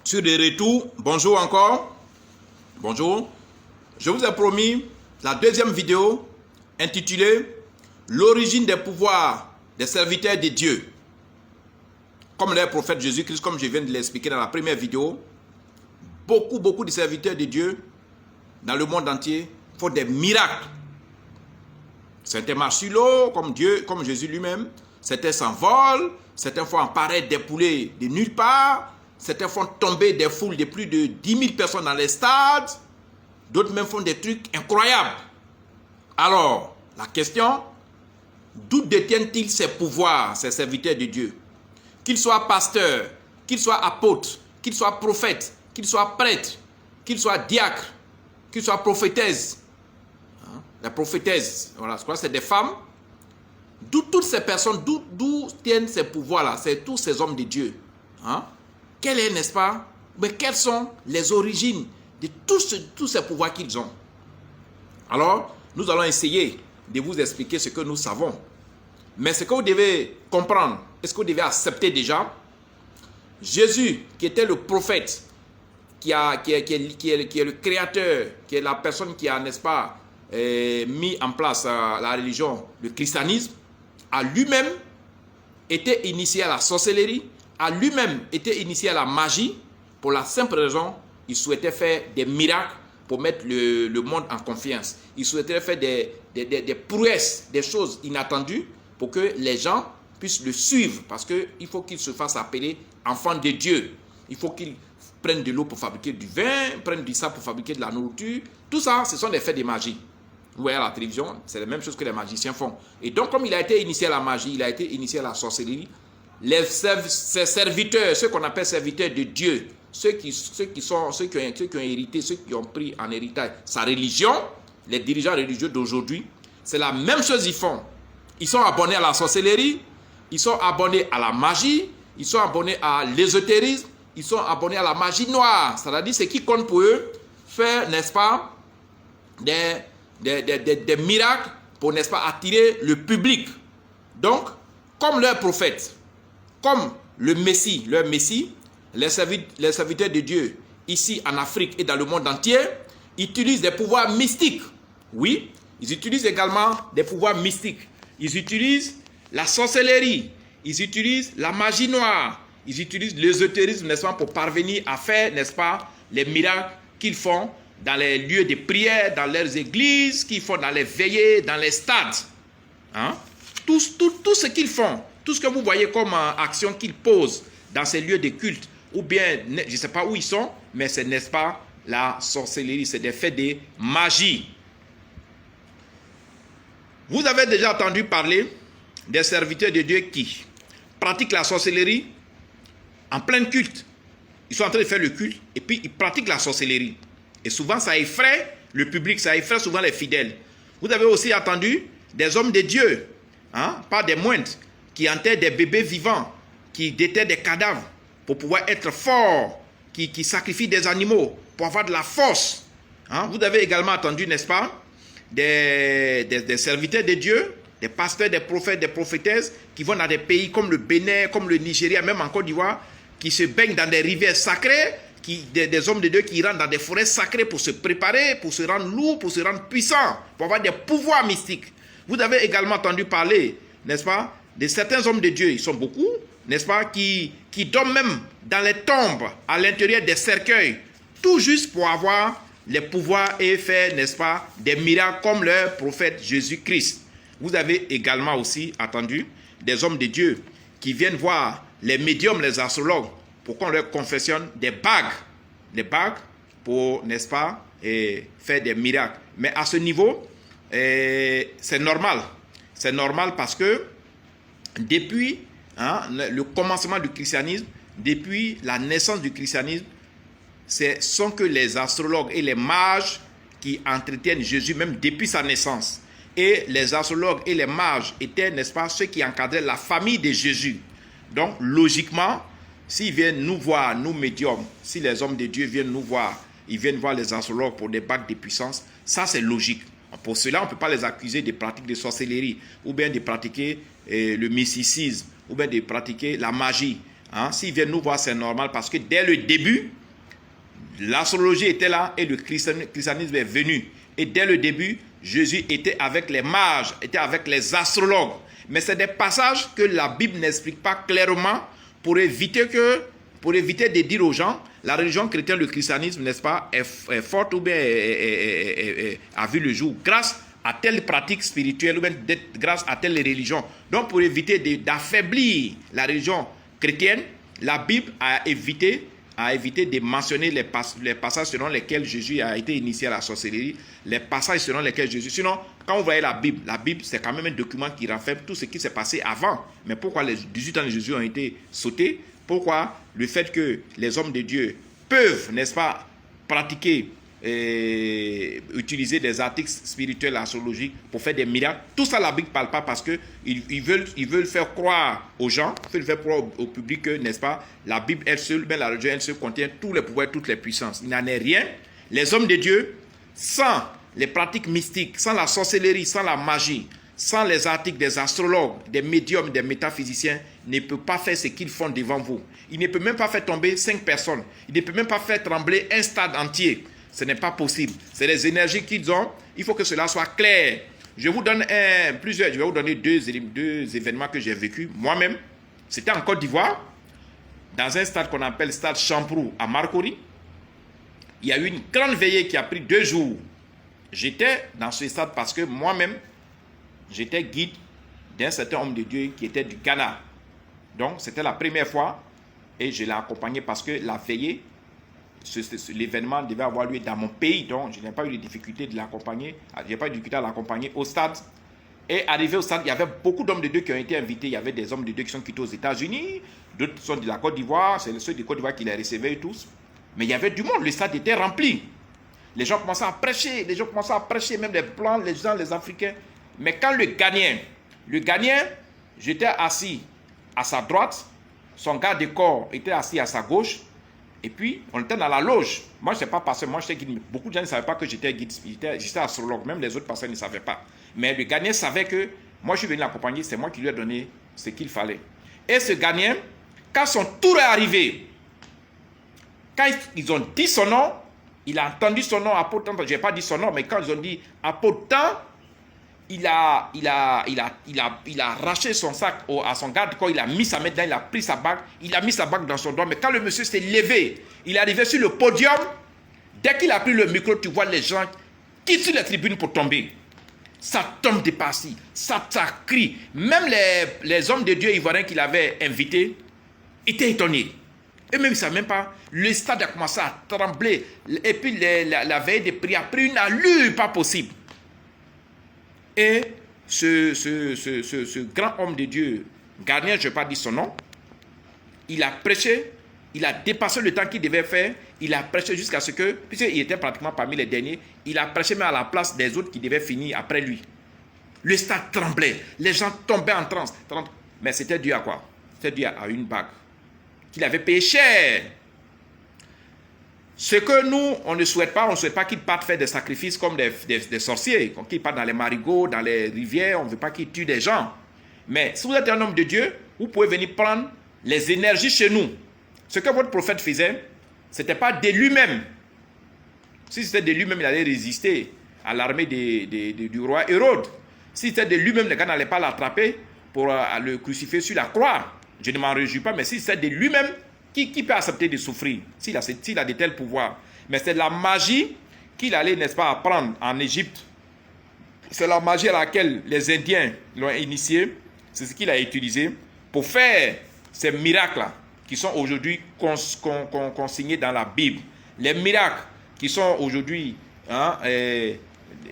Sur des retours, bonjour encore. Bonjour. Je vous ai promis la deuxième vidéo intitulée L'origine des pouvoirs des serviteurs de Dieu. Comme le prophète Jésus-Christ, comme je viens de l'expliquer dans la première vidéo, beaucoup de serviteurs de Dieu dans le monde entier font des miracles. Certains marchent sur l'eau, comme Jésus lui-même. Certains s'envolent, certains font apparaître des poulets de nulle part. Certains font tomber des foules de plus de 10 000 personnes dans les stades. D'autres même font des trucs incroyables. Alors, la question, d'où détiennent-ils ces pouvoirs, ces serviteurs de Dieu? Qu'ils soient pasteurs, qu'ils soient apôtres, qu'ils soient prophètes, qu'ils soient prêtres, qu'ils soient diacres, qu'ils soient prophétesses. Les prophétesses, voilà, je crois que c'est des femmes. D'où toutes ces personnes, d'où tiennent ces pouvoirs-là? C'est tous ces hommes de Dieu. Quelle est, n'est-ce pas? Mais quelles sont les origines de tous ces pouvoirs qu'ils ont? Alors, nous allons essayer de vous expliquer ce que nous savons. Mais ce que vous devez comprendre, est-ce que vous devez accepter déjà? Jésus, qui était le prophète, qui est le créateur, qui est la personne qui a, n'est-ce pas, mis en place la religion, le christianisme, a lui-même été initié à la sorcellerie, a lui-même été initié à la magie, pour la simple raison, il souhaitait faire des miracles pour mettre le monde en confiance. Il souhaitait faire des prouesses, des choses inattendues pour que les gens puissent le suivre, parce qu'il faut qu'il se fasse appeler enfant de Dieu. Il faut qu'il prenne de l'eau pour fabriquer du vin, prenne du sable pour fabriquer de la nourriture. Tout ça, ce sont des faits de magie. Vous voyez à la télévision, c'est la même chose que les magiciens font. Et donc, comme il a été initié à la magie, il a été initié à la sorcellerie, ses serviteurs, ceux qu'on appelle serviteurs de Dieu, ceux qui ont hérité, ceux qui ont pris en héritage sa religion, les dirigeants religieux d'aujourd'hui, c'est la même chose ils font. Ils sont abonnés à la sorcellerie, ils sont abonnés à la magie, ils sont abonnés à l'ésotérisme, ils sont abonnés à la magie noire. C'est-à-dire, ce qui compte pour eux, faire, n'est-ce pas, des miracles pour, n'est-ce pas, attirer le public. Donc, comme leur prophète, comme le Messie, leur Messie, les serviteurs de Dieu, ici en Afrique et dans le monde entier, utilisent des pouvoirs mystiques. Oui, ils utilisent également des pouvoirs mystiques. Ils utilisent la sorcellerie, ils utilisent la magie noire, ils utilisent l'ésotérisme, n'est-ce pas, pour parvenir à faire, n'est-ce pas, les miracles qu'ils font dans les lieux de prière, dans leurs églises, qu'ils font dans les veillées, dans les stades. Tout ce qu'ils font, tout ce que vous voyez comme action qu'ils posent dans ces lieux de culte, ou bien, je ne sais pas où ils sont, mais c'est, n'est-ce pas, la sorcellerie, c'est des faits de magie. Vous avez déjà entendu parler des serviteurs de Dieu qui pratiquent la sorcellerie en plein culte. Ils sont en train de faire le culte et puis ils pratiquent la sorcellerie. Et souvent, ça effraie le public, ça effraie souvent les fidèles. Vous avez aussi entendu des hommes de Dieu, pas des moindres, qui enterrent des bébés vivants, qui déterrent des cadavres pour pouvoir être forts, qui sacrifient des animaux pour avoir de la force. Vous avez également entendu, n'est-ce pas, des serviteurs de Dieu, des pasteurs, des prophètes, des prophétesses, qui vont dans des pays comme le Bénin, comme le Nigeria, même en Côte d'Ivoire, qui se baignent dans des rivières sacrées, des hommes de Dieu qui rentrent dans des forêts sacrées pour se préparer, pour se rendre lourds, pour se rendre puissants, pour avoir des pouvoirs mystiques. Vous avez également entendu parler, n'est-ce pas, de certains hommes de Dieu, ils sont beaucoup, n'est-ce pas, qui dorment même dans les tombes, à l'intérieur des cercueils, tout juste pour avoir les pouvoirs et faire, n'est-ce pas, des miracles comme leur prophète Jésus-Christ. Vous avez également aussi entendu des hommes de Dieu qui viennent voir les médiums, les astrologues, pour qu'on leur confectionne des bagues pour, n'est-ce pas, faire des miracles. Mais à ce niveau, c'est normal. C'est normal parce que depuis le commencement du christianisme, depuis la naissance du christianisme, ce sont que les astrologues et les mages qui entretiennent Jésus même depuis sa naissance. Et les astrologues et les mages étaient, n'est-ce pas, ceux qui encadraient la famille de Jésus. Donc, logiquement, s'ils viennent nous voir, nous médiums, si les hommes de Dieu viennent nous voir, ils viennent voir les astrologues pour des bagues de puissance, ça c'est logique. Pour cela, on ne peut pas les accuser de pratiques de sorcellerie, ou bien de pratiquer le mysticisme, ou bien de pratiquer la magie. Hein? S'ils viennent nous voir, c'est normal parce que dès le début, l'astrologie était là et le christianisme est venu. Et dès le début, Jésus était avec les mages, était avec les astrologues. Mais c'est des passages que la Bible n'explique pas clairement pour éviter de dire aux gens, la religion chrétienne, le christianisme, n'est-ce pas, est forte ou bien a vu le jour grâce à telle pratique spirituelle ou bien grâce à telle religion. Donc pour éviter d'affaiblir la religion chrétienne, la Bible a évité de mentionner les passages selon lesquels Jésus a été initié à la sorcellerie, les passages selon lesquels Jésus... Sinon, quand vous voyez la Bible c'est quand même un document qui renferme tout ce qui s'est passé avant. Mais pourquoi les 18 ans de Jésus ont été sautés? Pourquoi le fait que les hommes de Dieu peuvent, n'est-ce pas, pratiquer, utiliser des articles spirituels, astrologiques pour faire des miracles? Tout ça, la Bible ne parle pas parce qu'ils veulent faire croire aux gens, ils veulent faire croire au public que, n'est-ce pas, la Bible elle seule, mais la religion elle seule contient tous les pouvoirs, toutes les puissances. Il n'en est rien. Les hommes de Dieu, sans les pratiques mystiques, sans la sorcellerie, sans la magie, sans les articles des astrologues, des médiums, des métaphysiciens, ne peut pas faire ce qu'ils font devant vous. Il ne peut même pas faire tomber 5 personnes. Il ne peut même pas faire trembler un stade entier. Ce n'est pas possible. C'est les énergies qu'ils ont. Il faut que cela soit clair. Je vous donne je vais vous donner deux événements que j'ai vécus moi-même. C'était en Côte d'Ivoire, dans un stade qu'on appelle stade Champrou à Marcory. Il y a eu une grande veillée qui a pris 2 jours. J'étais dans ce stade parce que moi-même, j'étais guide d'un certain homme de Dieu qui était du Ghana. Donc, c'était la première fois et je l'ai accompagné parce que la veillée, l'événement devait avoir lieu dans mon pays. Donc, je n'ai pas eu de difficulté de l'accompagner. Je n'ai pas eu de difficulté à l'accompagner au stade. Et arrivé au stade, il y avait beaucoup d'hommes de Dieu qui ont été invités. Il y avait des hommes de Dieu qui sont quittés aux États-Unis. D'autres sont de la Côte d'Ivoire. C'est ceux de Côte d'Ivoire qui les recevaient tous. Mais il y avait du monde. Le stade était rempli. Les gens commençaient à prêcher. Même les Blancs, les gens, les Africains. Mais quand le Ghanéen, j'étais assis à sa droite, son garde de corps était assis à sa gauche, et puis on était dans la loge. Moi, je ne sais pas parce que moi j'étais guide. Beaucoup de gens ne savaient pas que j'étais guide, j'étais astrologue, même les autres personnes ne savaient pas. Mais le Ghanéen savait que moi je suis venu l'accompagner, c'est moi qui lui ai donné ce qu'il fallait. Et ce Ghanéen, quand son tour est arrivé, quand ils ont dit son nom, il a entendu son nom à Potan, je n'ai pas dit son nom, mais quand ils ont dit à Potan, il a arraché son sac à son garde-corps, il a mis sa main dedans, il a pris sa bague, il a mis sa bague dans son doigt. Mais quand le monsieur s'est levé, il est arrivé sur le podium. Dès qu'il a pris le micro, tu vois les gens qui sur les tribunes pour tomber. Ça tombe de par-ci, ça crie. Même les hommes de Dieu ivoiriens qu'il avait invités étaient étonnés. Et même ils ne savaient même pas. Le stade a commencé à trembler. Et puis la veille de prière a pris une allure pas possible. Et ce grand homme de Dieu, Ghanéen, je ne vais pas dire son nom, il a prêché, il a dépassé le temps qu'il devait faire, il a prêché jusqu'à ce que, puisqu'il était pratiquement parmi les derniers, il a prêché même à la place des autres qui devaient finir après lui. Le stade tremblait, les gens tombaient en transe. Mais c'était dû à quoi? C'était dû à une bague qu'il avait payé cher. Ce que nous, on ne souhaite pas qu'ils partent faire des sacrifices comme des sorciers, qu'ils partent dans les marigots, dans les rivières, on ne veut pas qu'ils tuent des gens. Mais si vous êtes un homme de Dieu, vous pouvez venir prendre les énergies chez nous. Ce que votre prophète faisait, ce n'était pas de lui-même. Si c'était de lui-même, il allait résister à l'armée du roi Hérode. Si c'était de lui-même, les gars n'allaient pas l'attraper pour le crucifier sur la croix. Je ne m'en réjouis pas, mais si c'était de lui-même, qui peut accepter de souffrir s'il a de tels pouvoirs? Mais c'est la magie qu'il allait, n'est-ce pas, apprendre en Égypte. C'est la magie à laquelle les Indiens l'ont initié. C'est ce qu'il a utilisé pour faire ces miracles-là qui sont aujourd'hui consignés dans la Bible. Les miracles qui sont aujourd'hui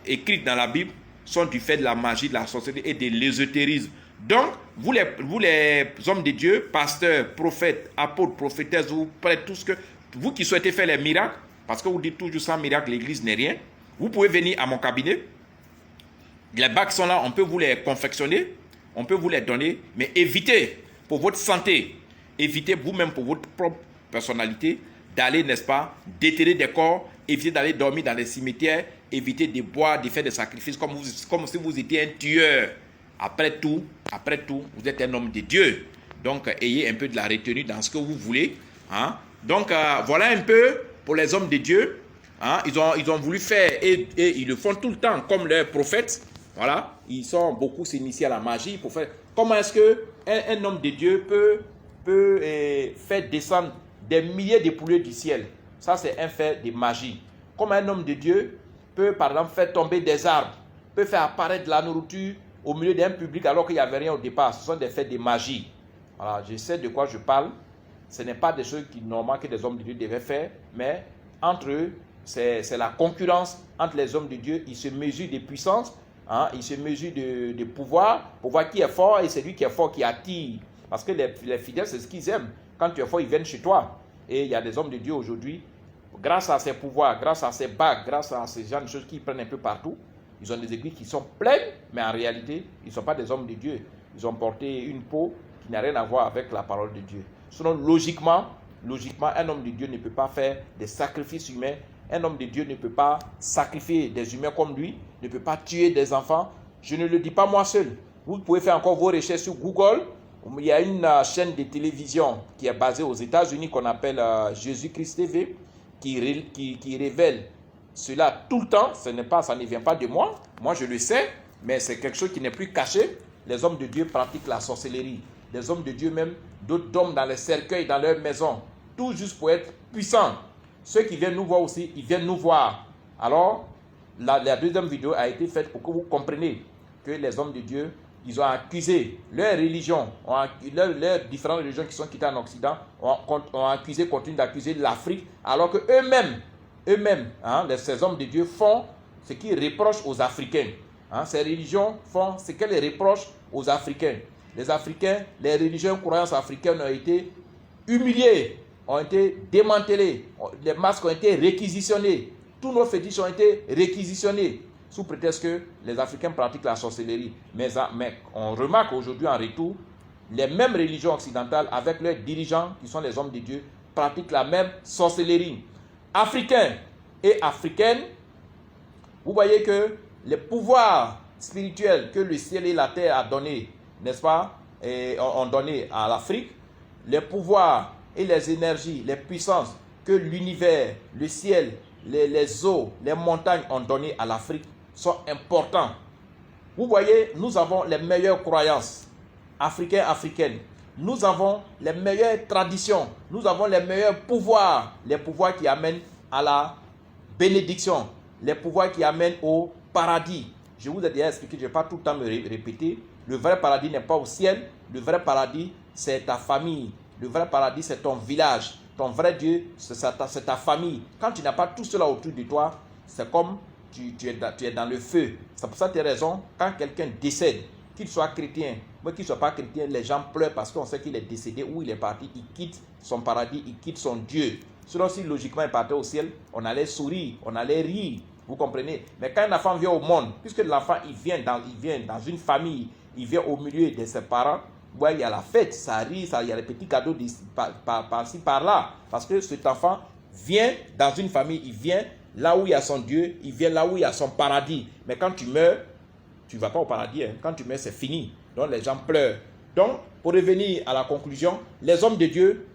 écrits dans la Bible sont du fait de la magie, de la sorcellerie et de l'ésotérisme. Donc, vous les hommes de Dieu, pasteurs, prophètes, apôtres, prophétesses, vous qui souhaitez faire les miracles, parce que vous dites toujours sans miracle, l'église n'est rien, vous pouvez venir à mon cabinet. Les bagues sont là, on peut vous les confectionner, on peut vous les donner, mais évitez, pour votre santé, évitez vous-même pour votre propre personnalité, d'aller, n'est-ce pas, déterrer des corps, évitez d'aller dormir dans les cimetières, évitez de boire, de faire des sacrifices comme si vous étiez un tueur. Après tout, vous êtes un homme de Dieu. Donc, ayez un peu de la retenue dans ce que vous voulez. Hein. Donc, voilà un peu pour les hommes de Dieu. Hein. Ils ont voulu faire, et ils le font tout le temps, comme leurs prophètes. Voilà. Ils sont beaucoup s'initiés à la magie pour faire. Comment est-ce qu'un homme de Dieu peut faire descendre des milliers de poulets du ciel? Ça, c'est un fait de magie. Comment un homme de Dieu peut, par exemple, faire tomber des arbres, peut faire apparaître de la nourriture au milieu d'un public alors qu'il n'y avait rien au départ. Ce sont des faits de magie. Voilà, je sais de quoi je parle. Ce n'est pas des choses normales que des hommes de Dieu devaient faire, mais entre eux, c'est la concurrence entre les hommes de Dieu. Ils se mesurent de puissance, hein, ils se mesurent de pouvoir pour voir qui est fort, et c'est lui qui est fort qui attire. Parce que les fidèles, c'est ce qu'ils aiment. Quand tu es fort, ils viennent chez toi. Et il y a des hommes de Dieu aujourd'hui, grâce à ces pouvoirs, grâce à ces bagues, grâce à ces genres de choses qu'ils prennent un peu partout, ils ont des églises qui sont pleines, mais en réalité, ils ne sont pas des hommes de Dieu. Ils ont porté une peau qui n'a rien à voir avec la parole de Dieu. Sinon, logiquement, un homme de Dieu ne peut pas faire des sacrifices humains. Un homme de Dieu ne peut pas sacrifier des humains comme lui, ne peut pas tuer des enfants. Je ne le dis pas moi seul. Vous pouvez faire encore vos recherches sur Google. Il y a une chaîne de télévision qui est basée aux États-Unis qu'on appelle Jésus-Christ TV, qui révèle cela tout le temps. Ça ne vient pas de moi. Moi, je le sais, mais c'est quelque chose qui n'est plus caché. Les hommes de Dieu pratiquent la sorcellerie. Les hommes de Dieu même, d'autres dorment dans les cercueils, dans leur maison, tout juste pour être puissants. Ceux qui viennent nous voir aussi, ils viennent nous voir. Alors, la deuxième vidéo a été faite pour que vous compreniez que les hommes de Dieu, ils ont accusé leur religion, leurs différentes religions qui sont quittées en Occident, continuent d'accuser l'Afrique, alors que eux-mêmes, hein, ces hommes de Dieu font ce qu'ils reprochent aux Africains. Hein, ces religions font ce qu'elles reprochent aux Africains. Les Africains, les religions, croyances africaines ont été humiliées, ont été démantelées, les masques ont été réquisitionnés, tous nos fétiches ont été réquisitionnés, sous prétexte que les Africains pratiquent la sorcellerie. Mais on remarque aujourd'hui en retour, les mêmes religions occidentales, avec leurs dirigeants, qui sont les hommes de Dieu, pratiquent la même sorcellerie. Africains et Africaines, vous voyez que les pouvoirs spirituels que le ciel et la terre a donné, n'est-ce pas, ont donné à l'Afrique, les pouvoirs et les énergies, les puissances que l'univers, le ciel, les eaux, les montagnes ont donné à l'Afrique sont importants. Vous voyez, nous avons les meilleures croyances africaines, africaines. Nous avons les meilleures traditions. Nous avons les meilleurs pouvoirs. Les pouvoirs qui amènent à la bénédiction. Les pouvoirs qui amènent au paradis. Je vous ai déjà expliqué, je ne vais pas tout le temps me répéter. Le vrai paradis n'est pas au ciel. Le vrai paradis, c'est ta famille. Le vrai paradis, c'est ton village. Ton vrai Dieu, c'est ta famille. Quand tu n'as pas tout cela autour de toi, c'est comme tu es dans le feu. C'est pour ça que tu as raison. Quand quelqu'un décède, qu'il soit chrétien, mais qu'il ne soit pas chrétien, les gens pleurent parce qu'on sait qu'il est décédé ou il est parti. Il quitte son paradis, il quitte son Dieu. Sinon, si logiquement il partait au ciel, on allait sourire, on allait rire. Vous comprenez? Mais quand un enfant vient au monde, puisque l'enfant il vient dans une famille, il vient au milieu de ses parents, ouais, il y a la fête, ça rit, il y a les petits cadeaux par-ci, par-là. Parce que cet enfant vient dans une famille, il vient là où il y a son Dieu, il vient là où il y a son paradis. Mais quand tu meurs, tu ne vas pas au paradis. Hein. Quand tu meurs, c'est fini. Donc les gens pleurent. Donc, pour revenir à la conclusion, les hommes de Dieu,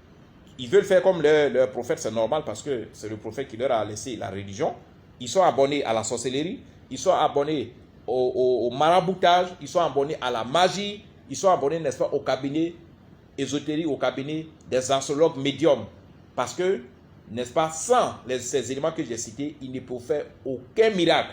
ils veulent faire comme leur prophète, c'est normal parce que c'est le prophète qui leur a laissé la religion. Ils sont abonnés à la sorcellerie, ils sont abonnés au maraboutage, ils sont abonnés à la magie, ils sont abonnés, n'est-ce pas, au cabinet ésotérique, au cabinet des astrologues médiums. Parce que, n'est-ce pas, sans ces éléments que j'ai cités, ils ne peuvent faire aucun miracle.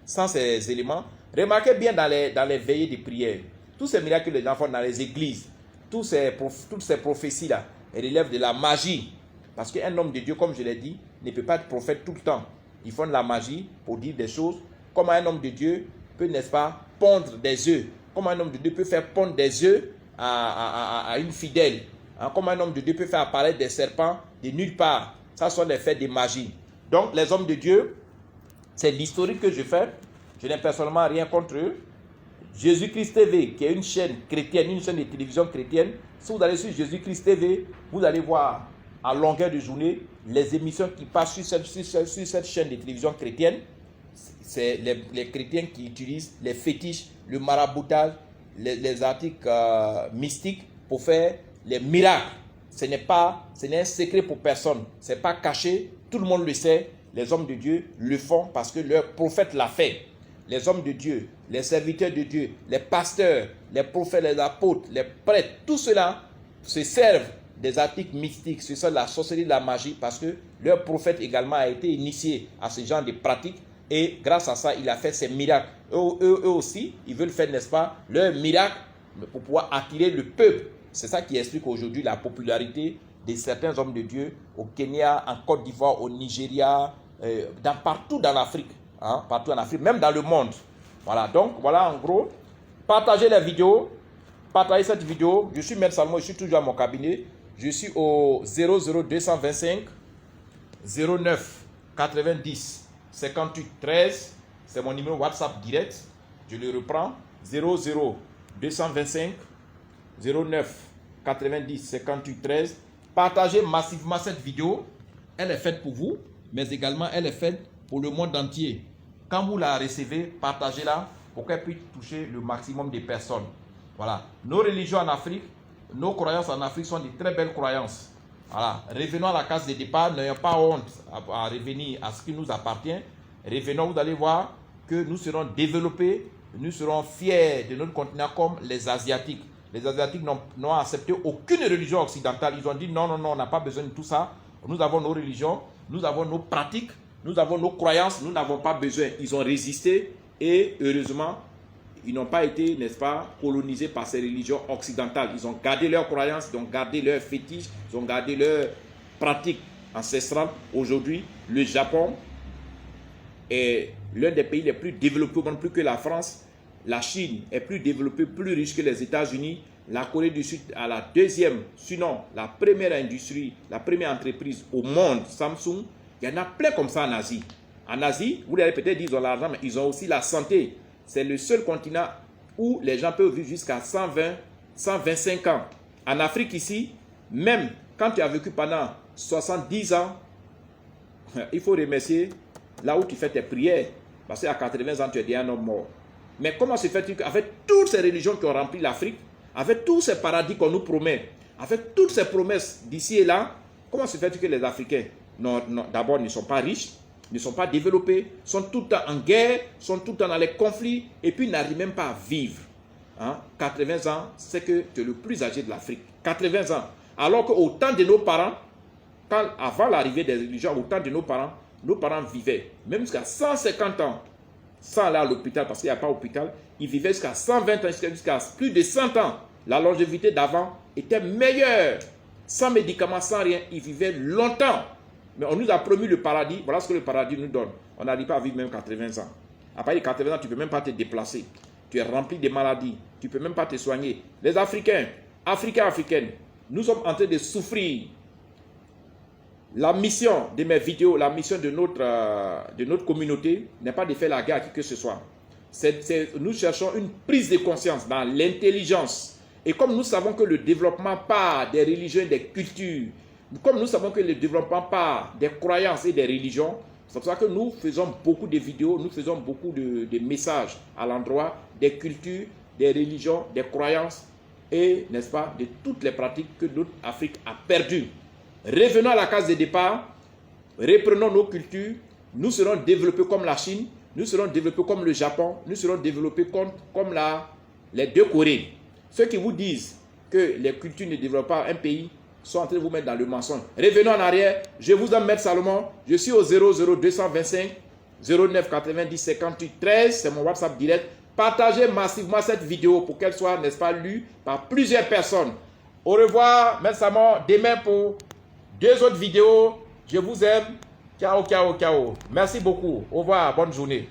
Sans ces éléments, remarquez bien dans les veillées de prière, tous ces miracles que les gens font dans les églises, toutes ces prophéties-là, elles relèvent de la magie. Parce qu'un homme de Dieu, comme je l'ai dit, ne peut pas être prophète tout le temps. Ils font de la magie pour dire des choses. Comment un homme de Dieu peut, n'est-ce pas, pondre des œufs. Comment un homme de Dieu peut faire pondre des œufs à une fidèle. Hein? Comment un homme de Dieu peut faire apparaître des serpents de nulle part. Ça sont des faits de magie. Donc les hommes de Dieu, c'est l'historique que je fais. Je n'ai personnellement rien contre eux. Jésus-Christ TV, qui est une chaîne chrétienne, une chaîne de télévision chrétienne. Si vous allez sur Jésus-Christ TV, vous allez voir à longueur de journée les émissions qui passent sur cette chaîne de télévision chrétienne. C'est les chrétiens qui utilisent les fétiches, le maraboutage, les articles mystiques pour faire les miracles. Ce n'est un secret pour personne. Ce n'est pas caché. Tout le monde le sait. Les hommes de Dieu le font parce que leur prophète l'a fait. Les hommes de Dieu, les serviteurs de Dieu, les pasteurs, les prophètes, les apôtres, les prêtres, tout cela se servent des articles mystiques, c'est ça la sorcellerie, la magie, parce que leur prophète également a été initié à ce genre de pratiques et grâce à ça, il a fait ses miracles. Eux aussi, ils veulent faire, n'est-ce pas, leur miracle pour pouvoir attirer le peuple. C'est ça qui explique aujourd'hui la popularité de certains hommes de Dieu au Kenya, en Côte d'Ivoire, au Nigeria, partout dans l'Afrique, hein, partout en Afrique, même dans le monde. Voilà, donc voilà en gros, partagez la vidéo, partagez cette vidéo. Je suis Maître Salomon, je suis toujours à mon cabinet. Je suis au 00225 09 90 58 13. C'est mon numéro WhatsApp direct. Je le reprends. 00225 09 90 58 13. Partagez massivement cette vidéo. Elle est faite pour vous, mais également elle est faite pour le monde entier. Quand vous la recevez, partagez-la pour qu'elle puisse toucher le maximum de personnes. Voilà. Nos religions en Afrique, nos croyances en Afrique sont de très belles croyances. Voilà. Revenons à la case de départ. N'ayons pas honte à revenir à ce qui nous appartient. Revenons, vous allez voir que nous serons développés, nous serons fiers de notre continent comme les Asiatiques. Les Asiatiques n'ont accepté aucune religion occidentale. Ils ont dit non, non, non, on n'a pas besoin de tout ça. Nous avons nos religions, nous avons nos pratiques, nous avons nos croyances, nous n'avons pas besoin. Ils ont résisté et heureusement, ils n'ont pas été, n'est-ce pas, colonisés par ces religions occidentales. Ils ont gardé leurs croyances, ils ont gardé leurs fétiches, ils ont gardé leurs pratiques ancestrales. Aujourd'hui, le Japon est l'un des pays les plus développés, même plus que la France. La Chine est plus développée, plus riche que les États-Unis. La Corée du Sud a la deuxième, sinon la première industrie, la première entreprise au monde, Samsung. Il y en a plein comme ça en Asie. En Asie, vous allez peut-être dire qu'ils ont l'argent, mais ils ont aussi la santé. C'est le seul continent où les gens peuvent vivre jusqu'à 120, 125 ans. En Afrique ici, même quand tu as vécu pendant 70 ans, il faut remercier là où tu fais tes prières. Parce qu'à 80 ans, tu es déjà un homme mort. Mais comment se fait-il qu'avec toutes ces religions qui ont rempli l'Afrique, avec tous ces paradis qu'on nous promet, avec toutes ces promesses d'ici et là, comment se fait-il que les Africains, d'abord, ne sont pas riches, ne sont pas développés, sont tout le temps en guerre, sont tout le temps dans les conflits, et puis n'arrivent même pas à vivre. Hein? 80 ans, c'est que tu es le plus âgé de l'Afrique. 80 ans. Alors qu'au temps de nos parents, avant l'arrivée des religions, au temps de nos parents vivaient, même jusqu'à 150 ans, sans aller à l'hôpital, parce qu'il n'y a pas d'hôpital, ils vivaient jusqu'à 120 ans, jusqu'à plus de 100 ans. La longévité d'avant était meilleure. Sans médicaments, sans rien, ils vivaient longtemps. Mais on nous a promis le paradis. Voilà ce que le paradis nous donne. On n'arrive pas à vivre même 80 ans. À partir de 80 ans, tu ne peux même pas te déplacer. Tu es rempli de maladies. Tu ne peux même pas te soigner. Les Africains, Africaines, nous sommes en train de souffrir. La mission de mes vidéos, la mission de notre communauté n'est pas de faire la guerre à qui que ce soit. Nous cherchons une prise de conscience dans l'intelligence. Et comme nous savons que le développement part des religions et des cultures, comme nous savons que le développement part des croyances et des religions, c'est pour ça que nous faisons beaucoup de vidéos, nous faisons beaucoup de messages à l'endroit des cultures, des religions, des croyances et, n'est-ce pas, de toutes les pratiques que notre Afrique a perdues. Revenons à la case de départ, reprenons nos cultures, nous serons développés comme la Chine, nous serons développés comme le Japon, nous serons développés comme les deux Corées. Ceux qui vous disent que les cultures ne développent pas un pays sont en train de vous mettre dans le mensonge. Revenons en arrière, je vous aime Maître Salomon, je suis au 00225 09 90 58 13, c'est mon WhatsApp direct. Partagez massivement cette vidéo pour qu'elle soit, n'est-ce pas, lue par plusieurs personnes. Au revoir, Maître Salomon, demain pour 2 autres vidéos. Je vous aime. Ciao, ciao, ciao. Merci beaucoup. Au revoir. Bonne journée.